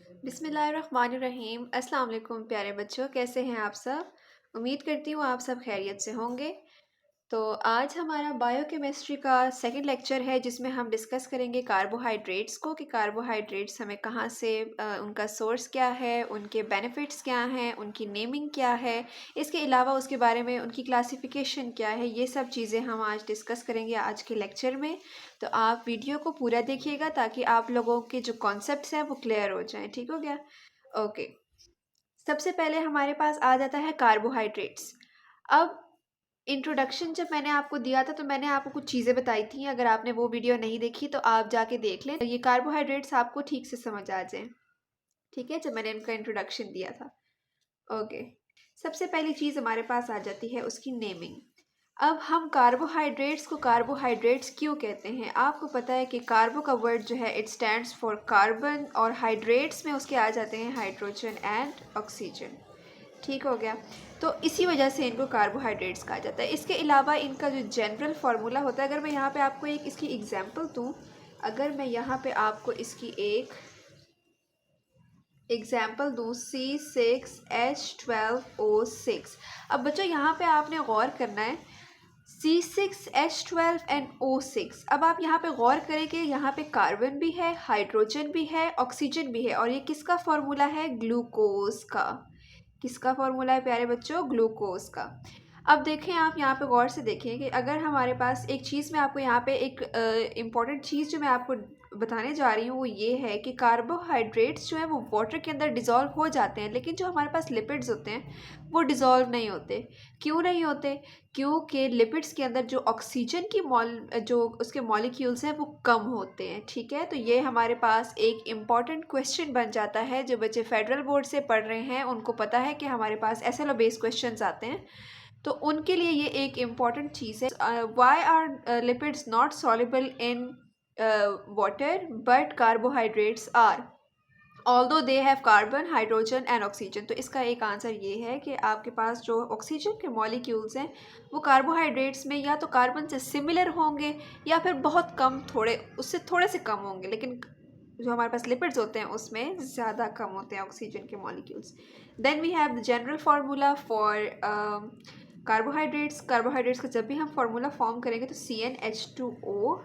बिस्मिल्लाहिर्रहमानिर्रहीम। अस्सलाम वालेकुम प्यारे बच्चों, कैसे हैं आप सब। उम्मीद करती हूँ आप सब खैरियत से होंगे। तो आज हमारा बायोकेमिस्ट्री का सेकंड लेक्चर है जिसमें हम डिस्कस करेंगे कार्बोहाइड्रेट्स को कि कार्बोहाइड्रेट्स हमें कहाँ से उनका सोर्स क्या है, उनके बेनिफिट्स क्या हैं, उनकी नेमिंग क्या है, इसके अलावा उसके बारे में उनकी क्लासिफिकेशन क्या है। ये सब चीज़ें हम आज डिस्कस करेंगे आज के लेक्चर में। तो आप वीडियो को पूरा देखिएगा ताकि आप लोगों के जो कॉन्सेप्ट्स हैं वो क्लियर हो जाएं। ठीक हो गया। ओके, सबसे पहले हमारे पास आ जाता है कार्बोहाइड्रेट्स। अब इंट्रोडक्शन जब मैंने आपको दिया था तो मैंने आपको कुछ चीज़ें बताई थी। अगर आपने वो वीडियो नहीं देखी तो आप जाके देख लें, तो ये कार्बोहाइड्रेट्स आपको ठीक से समझ आ जाए। ठीक है, जब मैंने इनका इंट्रोडक्शन दिया था। ओके, सबसे पहली चीज़ हमारे पास आ जाती है उसकी नेमिंग। अब हम कार्बोहाइड्रेट्स को कार्बोहाइड्रेट्स क्यों कहते हैं। आपको पता है कि कार्बो का वर्ड जो है इट स्टैंड्स फॉर कार्बन, और हाइड्रेट्स में उसके आ जाते हैं हाइड्रोजन एंड ऑक्सीजन। ठीक हो गया। तो इसी वजह से इनको कार्बोहाइड्रेट्स कहा जाता है। इसके अलावा इनका जो जनरल फार्मूला होता है, अगर मैं यहाँ पे आपको एक इसकी एग्जांपल दूँ, अगर मैं यहाँ पे आपको इसकी एक एग्जाम्पल दूँ C6H12O6। अब बच्चों यहाँ पे आपने गौर करना है C6H12 एंड O6। अब आप यहाँ पे गौर करें कि यहाँ पे कार्बन भी है, हाइड्रोजन भी है, ऑक्सीजन भी है, और ये किसका फॉर्मूला है, ग्लूकोज का। किसका फॉर्मूला है प्यारे बच्चों, ग्लूकोज का। अब देखें, आप यहाँ पे गौर से देखें कि अगर हमारे पास एक चीज़, मैं आपको यहाँ पे एक इम्पॉर्टेंट चीज़ जो मैं आपको बताने जा रही हूँ वो ये है कि कार्बोहाइड्रेट्स जो है वो वाटर के अंदर डिज़ोल्व हो जाते हैं, लेकिन जो हमारे पास लिपिड्स होते हैं वो डिज़ोल्व नहीं होते। क्यों नहीं होते? क्योंकि लिपिड्स के अंदर जो ऑक्सीजन की जो उसके मॉलिक्यूल्स हैं वो कम होते हैं। ठीक है, तो ये हमारे पास एक इम्पॉर्टेंट क्वेश्चन बन जाता है। जो बच्चे फेडरल बोर्ड से पढ़ रहे हैं उनको पता है कि हमारे पास SLO बेस्ड क्वेश्चंस आते हैं, तो उनके लिए ये एक इम्पॉर्टेंट चीज़ है। Why are lipids not soluble in water but carbohydrates are, although they have carbon, hydrogen and oxygen. तो इसका एक आंसर ये है कि आपके पास जो ऑक्सीजन के मॉलिक्यूल्स हैं वो कार्बोहाइड्रेट्स में या तो कार्बन से सिमिलर होंगे या फिर बहुत कम, थोड़े उससे थोड़े से कम होंगे, लेकिन जो हमारे पास लिपिड्स होते हैं उसमें ज़्यादा कम होते हैं ऑक्सीजन के molecules. Then we have the general formula for carbohydrates. Carbohydrates का जब भी हम फार्मूला फॉर्म करेंगे तो CnH2O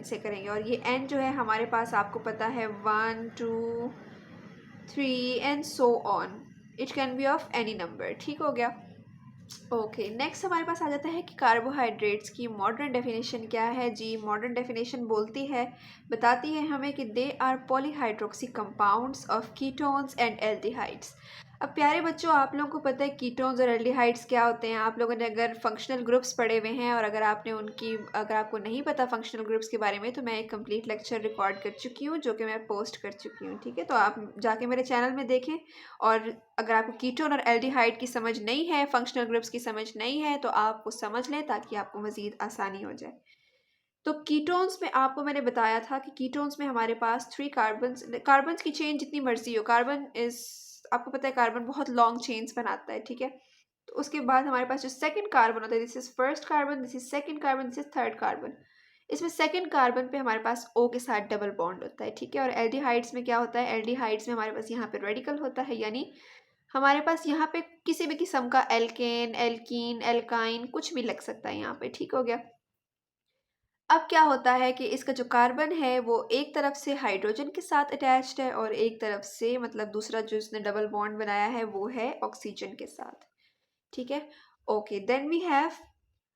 से करेंगे, और ये N जो है हमारे पास आपको पता है 1 2 3 and so on, it can be of any number. ठीक हो गया। ओके, नेक्स्ट हमारे पास आ जाता है कि कार्बोहाइड्रेट्स की मॉडर्न डेफिनेशन क्या है। जी, मॉडर्न डेफिनेशन बोलती है, बताती है हमें कि they are polyhydroxy compounds of ketones and aldehydes. अब प्यारे बच्चों, आप लोगों को पता है कीटोन्स और एल्डिहाइड्स क्या होते हैं। आप लोगों ने अगर फंक्शनल ग्रुप्स पढ़े हुए हैं, और अगर आपको नहीं पता फंक्शनल ग्रुप्स के बारे में, तो मैं एक कंप्लीट लेक्चर रिकॉर्ड कर चुकी हूँ जो कि मैं पोस्ट कर चुकी हूँ। ठीक है, तो आप जाके मेरे चैनल में देखें। और अगर आपको कीटोन और एल्डिहाइड की समझ नहीं है, फंक्शनल ग्रुप्स की समझ नहीं है, तो आप वो समझ लें ताकि आपको मज़ीद आसानी हो जाए। तो कीटोन्स में आपको मैंने बताया था कि कीटोन्स में हमारे पास 3 कार्बन्स की चेन जितनी मर्जी हो। कार्बन इज, आपको पता है कार्बन बहुत लॉन्ग चेन्स बनाता है। ठीक है, तो उसके बाद हमारे पास जो सेकंड कार्बन होता है, this is first carbon, this is second carbon, this is third carbon. इसमें सेकंड कार्बन पे हमारे पास O के साथ डबल बॉन्ड होता है। ठीक है, और एल्डिहाइड्स में क्या होता है, एल्डिहाइड्स में हमारे पास यहाँ पे रेडिकल होता है, यानी हमारे पास यहाँ पे किसी भी किस्म का एल्केन, एल्कीन, एल्काइन कुछ भी लग सकता है यहाँ पे। ठीक हो गया। अब क्या होता है कि इसका जो कार्बन है वो एक तरफ से हाइड्रोजन के साथ अटैच्ड है, और एक तरफ से मतलब दूसरा जो इसने डबल बॉन्ड बनाया है वो है ऑक्सीजन के साथ। ठीक है। ओके, देन वी हैव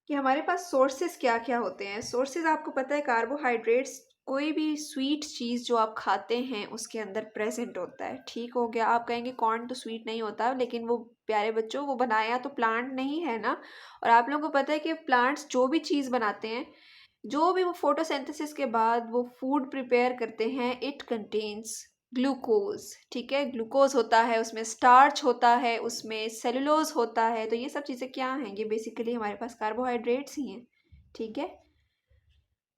कि हमारे पास सोर्सेज क्या क्या होते हैं। सोर्सेज आपको पता है कार्बोहाइड्रेट्स, कोई भी स्वीट चीज़ जो आप खाते हैं उसके अंदर प्रेजेंट होता है। ठीक हो गया। आप कहेंगे कॉर्न तो स्वीट नहीं होता, लेकिन वो प्यारे बच्चों वो बनाया तो प्लांट नहीं है ना। और आप लोगों को पता है कि प्लांट्स जो भी चीज़ बनाते हैं, जो भी वो फोटोसिंथेसिस के बाद वो फूड प्रिपेयर करते हैं, इट कंटेन्स ग्लूकोज। ठीक है, ग्लूकोज होता है उसमें, स्टार्च होता है उसमें, सेलुलोज होता है। तो ये सब चीज़ें क्या हैं, ये बेसिकली हमारे पास कार्बोहाइड्रेट्स ही हैं। ठीक है,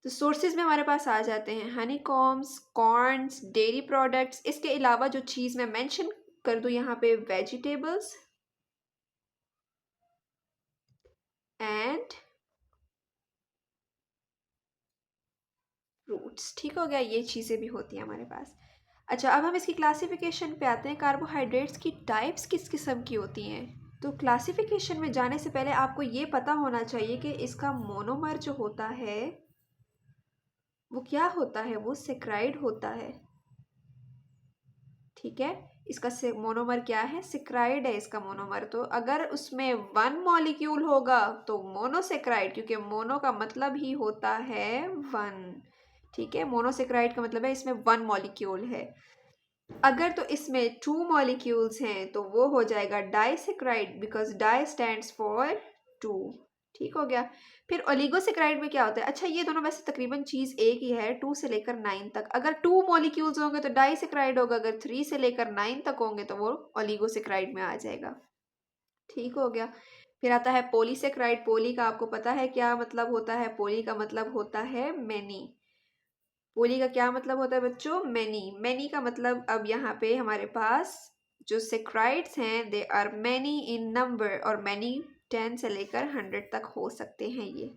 तो सोर्सेज में हमारे पास आ जाते हैं honey combs, corns, dairy products. इसके अलावा जो चीज़ मैं मेंशन कर दूँ यहाँ पे, वेजिटेबल्स एंड फ्रूट्स। ठीक हो गया, ये चीज़ें भी होती हैं हमारे पास। अच्छा, अब हम इसकी क्लासिफिकेशन पे आते हैं। कार्बोहाइड्रेट्स की टाइप्स किस किस्म की होती हैं? तो क्लासिफिकेशन में जाने से पहले आपको ये पता होना चाहिए कि इसका मोनोमर जो होता है वो क्या होता है, वो सेक्राइड होता है। ठीक है, इसका मोनोमर क्या है, सेक्राइड है इसका मोनोमर। तो अगर उसमें वन मॉलिक्यूल होगा तो मोनोसेक्राइड, क्योंकि मोनो का मतलब ही होता है वन। ठीक है, मोनोसेक्राइड का मतलब है इसमें वन मॉलिक्यूल है। अगर तो इसमें टू मॉलिक्यूल्स हैं तो वो हो जाएगा disaccharide, because di stands for two. ठीक हो गया। फिर ओलिगोसेक्राइड में क्या होता है? अच्छा, ये दोनों वैसे तकरीबन चीज एक ही है, 2 से लेकर 9 तक। अगर 2 मॉलिक्यूल्स होंगे तो डाइसेक्राइड होगा, अगर 3 से लेकर 9 तक होंगे तो वो ओलिगोसेक्राइड में आ जाएगा। ठीक हो गया। फिर आता है पॉलीसेक्राइड। पोली का आपको पता है क्या मतलब होता है? पोली का मतलब होता है मैनी। पोली का क्या मतलब होता है बच्चों? मैनी। मैनी का मतलब, अब यहाँ पे हमारे पास जो सेक्राइड्स हैं they are many in number, और मैनी 10 से लेकर 100 तक हो सकते हैं ये।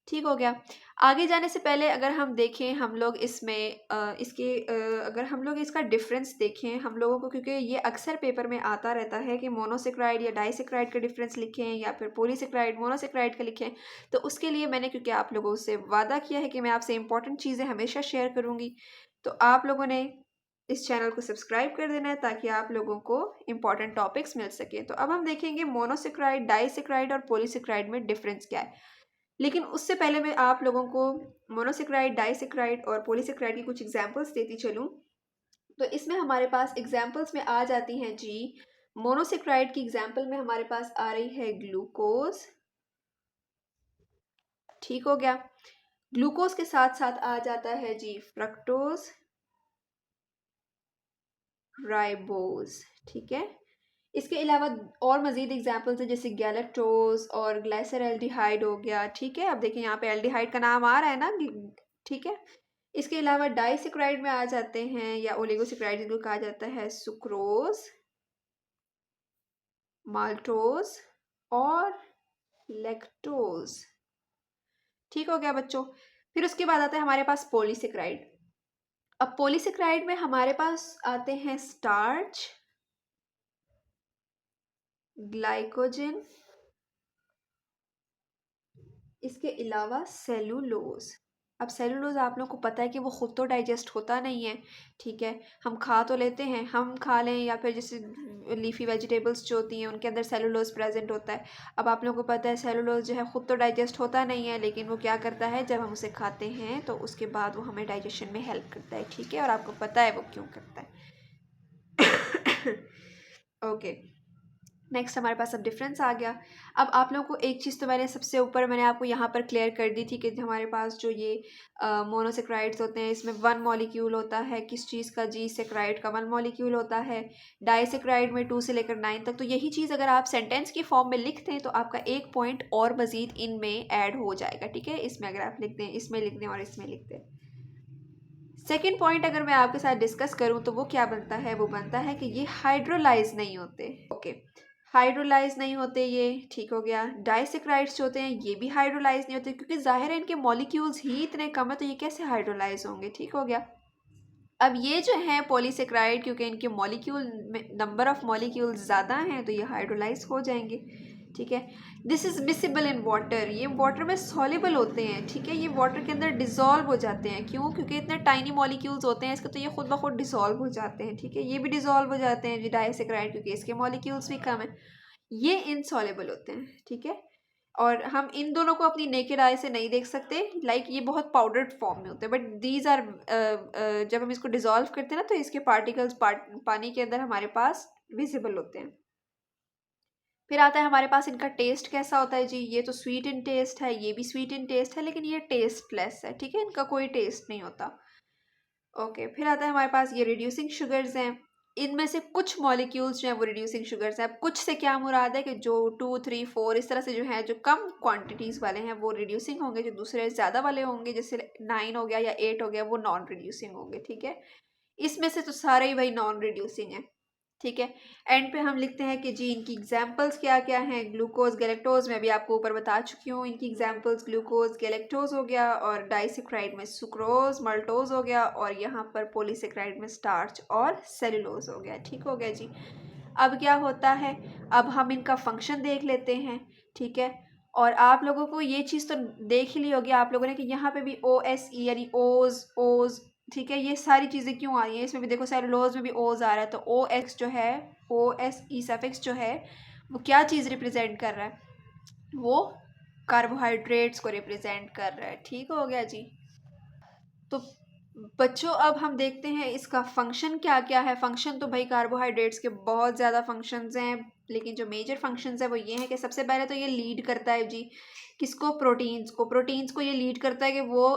ठीक हो गया। आगे जाने से पहले अगर हम देखें, हम लोग इसमें अगर हम लोग इसका डिफरेंस देखें हम लोगों को, क्योंकि ये अक्सर पेपर में आता रहता है कि मोनोसेक्राइड या डाइसेक्राइड का डिफरेंस लिखें या फिर पॉलीसेक्राइड मोनोसेक्राइड का लिखें। तो उसके लिए मैंने, क्योंकि आप लोगों से वादा किया है कि मैं आपसे इंपॉर्टेंट चीज़ें हमेशा शेयर करूँगी, तो आप लोगों ने इस चैनल को सब्सक्राइब कर देना है ताकि आप लोगों को इंपॉर्टेंट टॉपिक्स मिल सके। तो अब हम देखेंगे मोनोसेक्राइड, डाइसेक्राइड और पॉलीसेक्राइड में डिफरेंस क्या है। लेकिन उससे पहले मैं आप लोगों को मोनोसेक्राइड, डाइसेक्राइड और पॉलीसेक्राइड की कुछ एग्जांपल्स देती चलूं। तो इसमें हमारे पास एग्जांपल्स में आ जाती हैं जी। मोनोसेक्राइड की एग्जांपल में हमारे पास आ रही है ग्लूकोज। ठीक हो गया। ग्लूकोज के साथ साथ आ जाता है जी फ्रक्टोज, राइबोज। ठीक है। इसके अलावा और मज़ीद एग्जांपल्स है, जैसे गैलेक्टोज और ग्लाइसरल्डिहाइड हो गया। ठीक है, अब देखिए यहाँ पे एल्डिहाइड का नाम आ रहा है ना। ठीक है। इसके अलावा डाइसेक्राइड में आ जाते हैं, या ओलिगोसेक्राइड जिनको कहा जाता है, सुक्रोज, माल्टोज और लैक्टोज। ठीक हो गया बच्चों। फिर उसके बाद आता है हमारे पास पॉलीसेक्राइड। अब पॉलीसेक्राइड में हमारे पास आते हैं स्टार्च, ग्लाइकोजन, इसके अलावा सेलुलोज। अब सेलुलोज आप लोगों को पता है कि वो खुद तो डाइजेस्ट होता नहीं है। ठीक है, हम खा तो लेते हैं, हम खा लें या फिर जैसे लीफी वेजिटेबल्स जो होती हैं उनके अंदर सेलुलोज प्रेजेंट होता है। अब आप लोगों को पता है सेलुलोज जो है खुद तो डाइजेस्ट होता नहीं है, लेकिन वो क्या करता है, जब हम उसे खाते हैं तो उसके बाद वो हमें डाइजेशन में हेल्प करता है। ठीक है, और आपको पता है वो क्यों करता है। ओके, नेक्स्ट हमारे पास अब डिफरेंस आ गया। अब आप लोगों को एक चीज़ तो मैंने सबसे ऊपर मैंने आपको यहाँ पर क्लियर कर दी थी कि हमारे पास जो ये मोनोसेक्राइड्स होते हैं इसमें वन मॉलिक्यूल होता है। किस चीज़ का जी? सेक्राइड का वन मॉलिक्यूल होता है। डाइसेक्राइड में 2 से लेकर 9 तक। तो यही चीज़ अगर आप सेंटेंस की फॉर्म में लिखते हैं तो आपका एक पॉइंट और मज़ीद इनमें ऐड हो जाएगा। ठीक है, इसमें अगर आप लिखते हैं, इसमें लिखते हैं और इसमें लिखते हैं। सेकेंड पॉइंट अगर मैं आपके साथ डिस्कस करूं तो वो क्या बनता है? वो बनता है कि ये हाइड्रोलाइज नहीं होते। ओके, हाइड्रोलाइज नहीं होते ये। ठीक हो गया। डाइसेक्राइड्स जो होते हैं ये भी हाइड्रोलाइज नहीं होते, क्योंकि जाहिर है इनके मॉलिक्यूल्स ही इतने कम है, तो ये कैसे हाइड्रोलाइज होंगे? ठीक हो गया। अब ये जो है पॉलीसेक्राइड, क्योंकि इनके मॉलिक्यूल में नंबर ऑफ मॉलिक्यूल्स ज़्यादा हैं तो ये हाइड्रोलाइज हो जाएंगे। ठीक है। This is miscible in water. ये वाटर में सॉल्युबल होते हैं। ठीक है, ये वाटर के अंदर डिज़ोल्व हो जाते हैं। क्यों? क्योंकि इतने टाइनी मॉलिक्यूल्स होते हैं इसके, तो ये खुद ब खुद डिज़ोल्व हो जाते हैं। ठीक है, ये भी डिज़ोल्व हो जाते हैं डाइसेक्राइड, क्योंकि इसके मॉलिक्यूल्स भी कम है। ये इनसॉल्युबल होते हैं। ठीक है, और हम इन दोनों को अपनी नेकेड आई से नहीं देख सकते। ये बहुत पाउडर्ड फॉर्म में होते हैं, बट दीज आर जब हम इसको डिसॉल्व करते हैं ना तो इसके पार्टिकल्स पानी के अंदर हमारे पास विजिबल होते हैं। फिर आता है हमारे पास इनका टेस्ट कैसा होता है जी। ये तो स्वीट इन टेस्ट है, ये भी स्वीट इन टेस्ट है, लेकिन ये टेस्टलेस है। ठीक है, इनका कोई टेस्ट नहीं होता। ओके, फिर आता है हमारे पास ये रिड्यूसिंग शुगर्स हैं। इनमें से कुछ मॉलिक्यूल्स जो हैं वो रिड्यूसिंग शुगर्स हैं। अब कुछ से क्या मुराद है कि जो 2, 3, 4 इस तरह से जो है, जो कम क्वांटिटीज़ वाले हैं वो रिड्यूसिंग होंगे, जो दूसरे ज़्यादा वाले होंगे जैसे 9 हो गया या 8 हो गया वो नॉन रिड्यूसिंग होंगे। ठीक है, इसमें से तो सारे ही भाई नॉन रिड्यूसिंग है। ठीक है। एंड पे हम लिखते हैं कि जी इनकी एग्जाम्पल्स क्या क्या हैं। ग्लूकोज गैलेक्टोज मैं भी आपको ऊपर बता चुकी हूँ इनकी एग्जाम्पल्स। ग्लूकोज गैलेक्टोज हो गया, और डाइसेक्राइड में सुक्रोज मल्टोज हो गया, और यहाँ पर पॉलीसेक्राइड में स्टार्च और सेलुलोज हो गया। ठीक हो गया जी। अब क्या होता है, अब हम इनका फंक्शन देख लेते हैं। ठीक है। और आप लोगों को ये चीज़ तो देख ही ली होगी आप लोगों ने कि यहाँ पे भी ओ एस ई यानी ओज ओज, ठीक है, ये सारी चीज़ें क्यों आ रही हैं। इसमें भी देखो सेलुलोज में भी ओज आ रहा है, तो ओ एक्स जो है, ओ एस ई सफिक्स जो है वो क्या चीज़ रिप्रेजेंट कर रहा है, वो कार्बोहाइड्रेट्स को रिप्रेजेंट कर रहा है। ठीक हो गया जी। तो बच्चों अब हम देखते हैं इसका फंक्शन क्या क्या है। फंक्शन तो भाई कार्बोहाइड्रेट्स के बहुत ज़्यादा फंक्शंस हैं, लेकिन जो मेजर फंक्शंस है वो ये हैं कि सबसे पहले तो ये लीड करता है जी किसको, प्रोटीन्स को। प्रोटीन्स को ये लीड करता है कि वो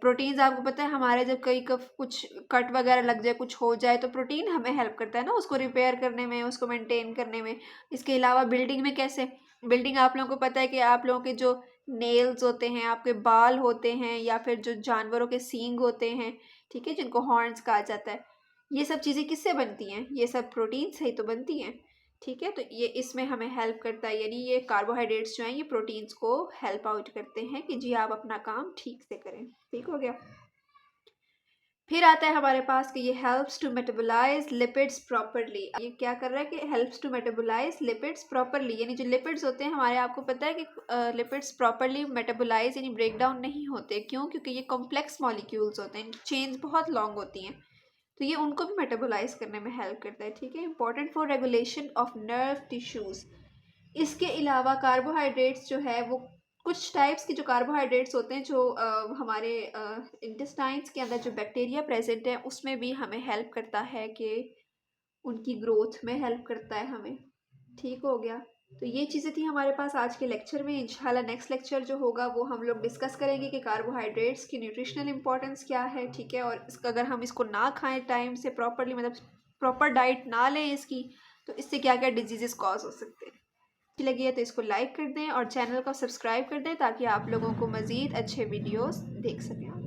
प्रोटीन्स, आपको पता है हमारे जब कई कुछ कट वगैरह लग जाए, कुछ हो जाए, तो प्रोटीन हमें हेल्प करता है ना उसको रिपेयर करने में, उसको मेंटेन करने में। इसके अलावा बिल्डिंग में कैसे, बिल्डिंग आप लोगों को पता है कि आप लोगों के जो नेल्स होते हैं, आपके बाल होते हैं, या फिर जो जानवरों के सींग होते हैं, ठीक है, जिनको हॉर्न्स कहा जाता है, ये सब चीज़ें किससे बनती हैं, ये सब प्रोटीन से ही तो बनती हैं। ठीक है। तो ये इसमें हमें हेल्प करता है, यानी ये कार्बोहाइड्रेट्स जो हैं ये प्रोटीन्स को हेल्प आउट करते हैं कि जी आप अपना काम ठीक से करें। ठीक हो गया। फिर आता है हमारे पास कि ये helps to metabolize lipids properly. ये क्या कर रहा है कि helps to metabolize lipids properly, यानी जो लिपिड्स होते हैं हमारे, आपको पता है कि लिपिड्स प्रॉपरली मेटाबोलाइज यानी ब्रेक डाउन नहीं होते। क्यों? क्योंकि ये कॉम्प्लेक्स मॉलिक्यूल्स होते हैं, चेन्स बहुत लॉन्ग होती हैं, तो ये उनको भी मेटाबोलाइज करने में हेल्प करता है। ठीक है। Important for regulation of nerve tissues. इसके अलावा कार्बोहाइड्रेट्स जो है वो, कुछ टाइप्स के जो कार्बोहाइड्रेट्स होते हैं जो हमारे इंटेस्टाइन्स के अंदर जो बैक्टीरिया प्रेजेंट है उसमें भी हमें हेल्प करता है, कि उनकी ग्रोथ में हेल्प करता है हमें। ठीक हो गया। तो ये चीज़ें थी हमारे पास आज के लेक्चर में। इंशाल्लाह नेक्स्ट लेक्चर जो होगा वो हम लोग डिस्कस करेंगे कि कार्बोहाइड्रेट्स की न्यूट्रिशनल इंपॉर्टेंस क्या है। ठीक है। और इसका अगर हम इसको ना खाएं टाइम से प्रॉपरली, मतलब प्रॉपर डाइट ना लें इसकी, तो इससे क्या क्या डिजीजेस कॉज हो सकते हैं। अच्छी लगी है तो इसको लाइक कर दें और चैनल को सब्सक्राइब कर दें, ताकि आप लोगों को मज़ीद अच्छे वीडियोस देख सकें।